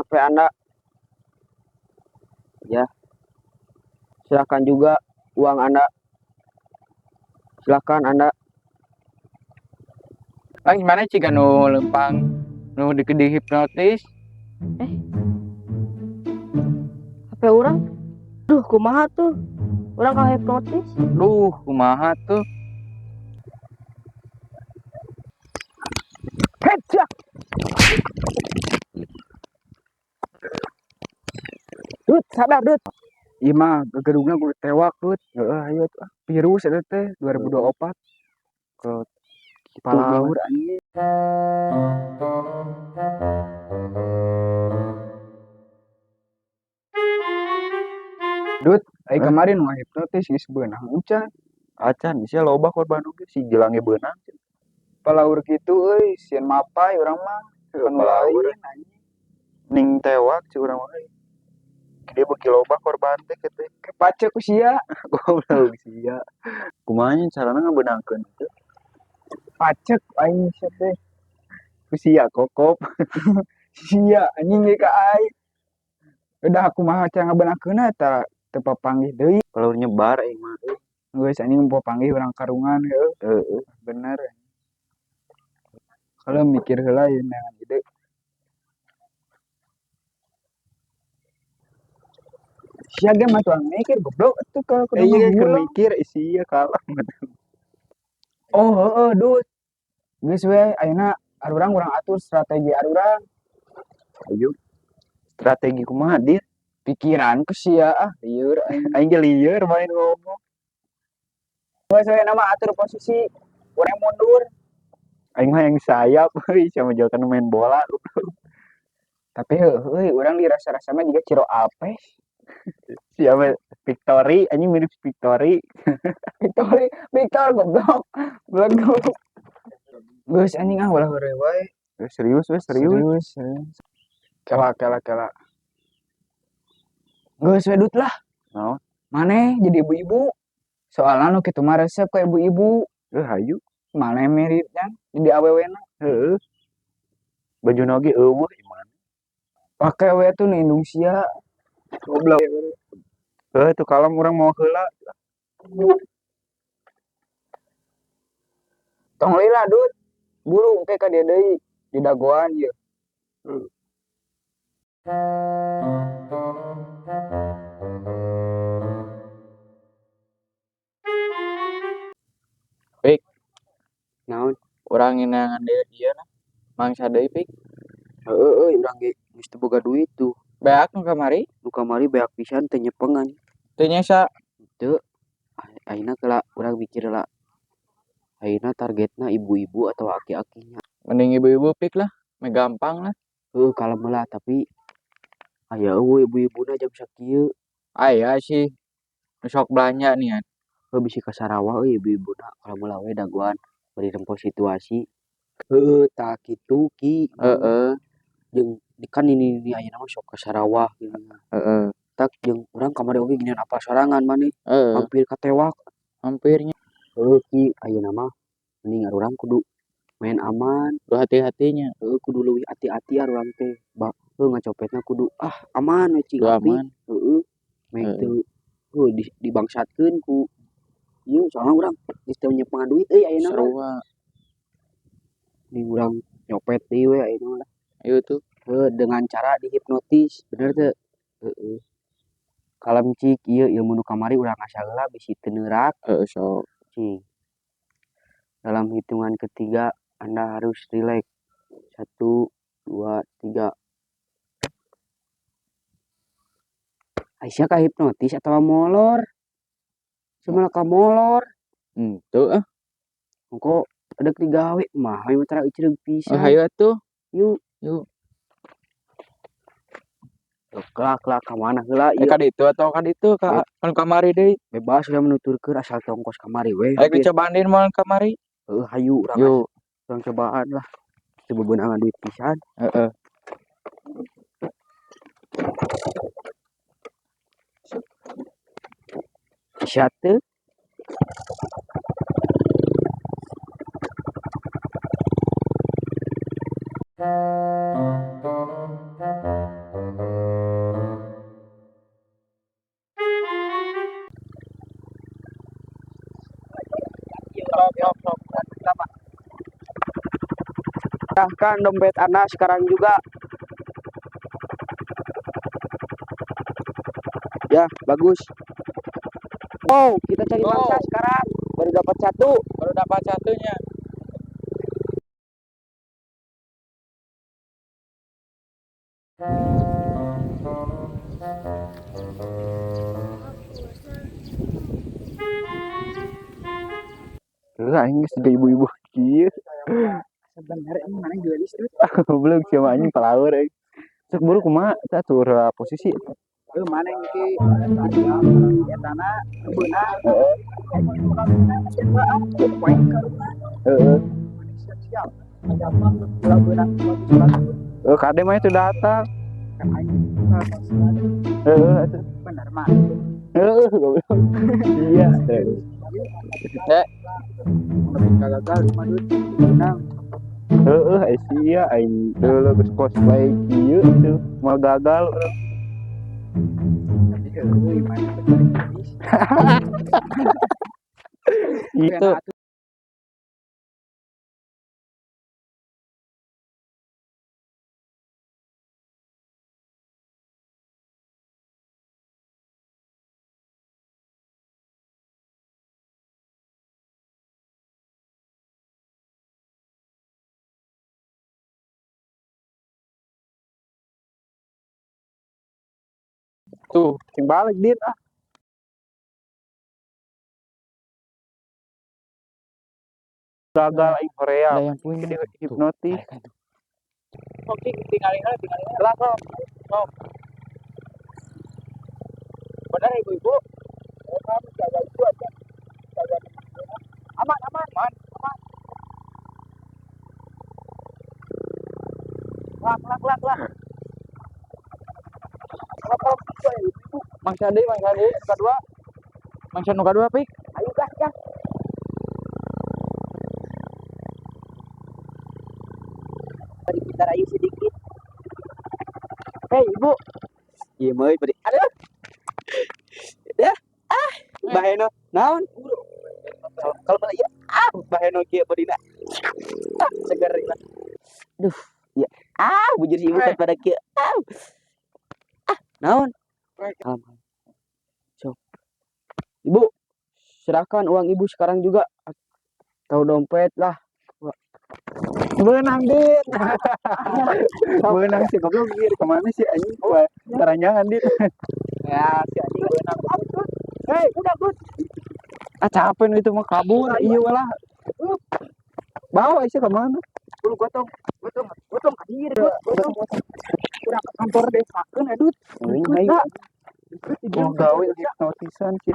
HP Anda. Ya, silakan juga uang Anda. Silakan Anda. Bang, gimana sih kan nu lempang nu di hipnotis? HP orang. Duh, kumaha tuh? Orang kah hipnotis? Duh, kumaha tuh? Headshot. Dut, sadar Dut. Iya mah, gegedugna gue tewak Dut. Heeh, ayo tuh. Virus eta teh 2024. Ke Palaur anjing. Dut, kemarin mah hipnotis geus beunang encan. Acan sia loba korban oge si jelangge beunang. Palaur kitu euy, sieun mapai urang mah. Palaur anjing. Ning tewak si urang mah. Dia beki loba korban teh kitu. Kepace ku sia. Goblok sia. Kumaha nya carana ngabeunangkeun teh? Pacek aing sia teh. Ku sia kokop. Sia anjing ge ka aing. Udah kumaha cara ngabeunangkeunna eta teu papanggih deui. Kalau nyebar aing mah euy. Geus anjing papanggih urang karungan heuh. Heeh, bener. Kalau mikir heula ieu neangan ide. Sia ge mah tuang mikir goblok atuh ka kudu mah. Iya keur mikir sia kalah. Oh heeh Dut. Geus we ayeuna arurang urang atur strategi arurang. Ayo. Strategi kumaha dir? Pikiran ku sia lieur aing ge lieur main ngomong. Geus we nama atur posisi urang mundur. Aing mah yang sayap euy sama jalan main bola. Tapi heuh urang dirasa-rasa mah juga Ciro Alves. Siapa Victory anjing mirip Victory. Victor goblok. Goblok. Geus anjing ulah heureuy wae. Serius we serius. Kela. Geus we Dut lah. Naon? Maneh jadi ibu-ibu. Soalna nu kitu mah resep ka ibu-ibu. Hayu. Maneh miripnya jadi awewena. Heeh. Bajuna oge eueuh iman. Pake we tuh lindung sia. Goblok. Tuh kalem urang mau heula. Tong lila Dut. Bulu engke ka dieu deui di dagoan ieu. Pik. Naon? Urang ngeunangan dieu na. Mangsa deui Pik. Heueuh urang ge geus teu boga duit tuh. Beak nu kamari? Nu kamari beak pisan teu nyepengan. Teu nyesa. Teu. Ayeuna geula urang mikir heula. Ayeuna targetna ibu-ibu atau aki-akinya. Mending ibu-ibu Pik lah. Meh gampang lah. Heuh kalem heula tapi aya eueuh ibu-ibuna jam sakieu. Aya sih. Nu sok belanja nian. Heuh bisi ka Sarawak euy ibu-ibuna kalem heula we dagoan bari rempong situasi. Heuh tah kitu Ki. Heeh. Jeung kan ini ayeuna mah sok ka Sarawak gini. Heeh. Tak jeung urang kamari oge ginian apal sorangan maneh. Hampir katewak. Hampirnya. Heuh Ki ayeuna mah mending urang kudu main aman, kudu hati-hatinya. Heuh kudu leuwih hati-hati urang teh. Heuh ngacopetna kudu aman we cing api. Heuh. Meh teu dibangsatkeun ku ieu soalna urang geus teu nyepengan duit euy ayeuna mah. Sarua. Mending urang nyopet deui we ayeuna mah. Ayo tuh. Dengan cara dihipnotis, bener teu? Heeh. Kalem cik ieu ilmu nu kamari urang asa heula bisi teu neurak. Heeh sok. Cing. Dalam hitungan ketiga Anda harus rileks. 1, 2, 3. Aisyah ka hipnotis atau molor? Sebelah ka molor. Henteu ah. Engko edek digawe mah we mah icreug pisan. Hayu atuh. Yuk. Kelak ka mana heula ieu? Ka ditu atau ka ditu ka anu kamari deui. Bebas udah menuturkeun asal tongkos kamari we. Ayo dicobaan mun kamari. Heuh hayu urang. Urang cobaan lah. Teu bebeunangan duit pisan. Heeh. Sia teu. Serahkan dompet Anda sekarang juga. Ya, bagus. Oh, kita cari mangsa sekarang. Baru dapat satu. Baru dapat satunya. Lah ini sudah ibu-ibu kieu. Sebenarnya emang mana jualis tuh? Belum siapa anjing pelawar euy. Cek buru kumaha eta atur posisi. Mana yang ke ya tanah beuna. Heeh. Siap. Ada apa? Beuna bagus. Kade mah itu datang. Heeh atuh. Benar mah. Heeh goblok. Iya. Gagal cuma duit. Benar. Heeh sia aing teu geus cosplay kieu tuh mal gagal. Itu tuh sing balik dit ah. Gagal aing Korea. Ada yang punya hipnotis. Oke, tinggalin lah kok. Benar ibu-ibu. Kamu jaga itu aja. Jaga. Aman. Lang. Apa itu ya ibu? Mangsa deui kedua. Mangsa nu kadua pik. Ayo gas. Tadi kita rayu sedikit. Hei ibu. Iya meuy beri. Aduh. Ya. Baheno. Naon? Kalau malah iya. Baheno kieu bodina. Seger ieu. Aduh. Ya. Bujur si ibu kan pada kieu. Naon? So. Ibu, serahkan uang ibu sekarang juga. Tahu dompet lah. Beunang dit. Beunang sih goblok kieu kemana sih anjing gua taranjangan dit. Ya, si anjing beunang. Hei, udah good. Capek nu itu mah kabur ieu lah. Bawa sih kemana? Bulu gotong ka dieu gotong. Kurang ke kantor desakeun edut. Gawe hipnotisan sih.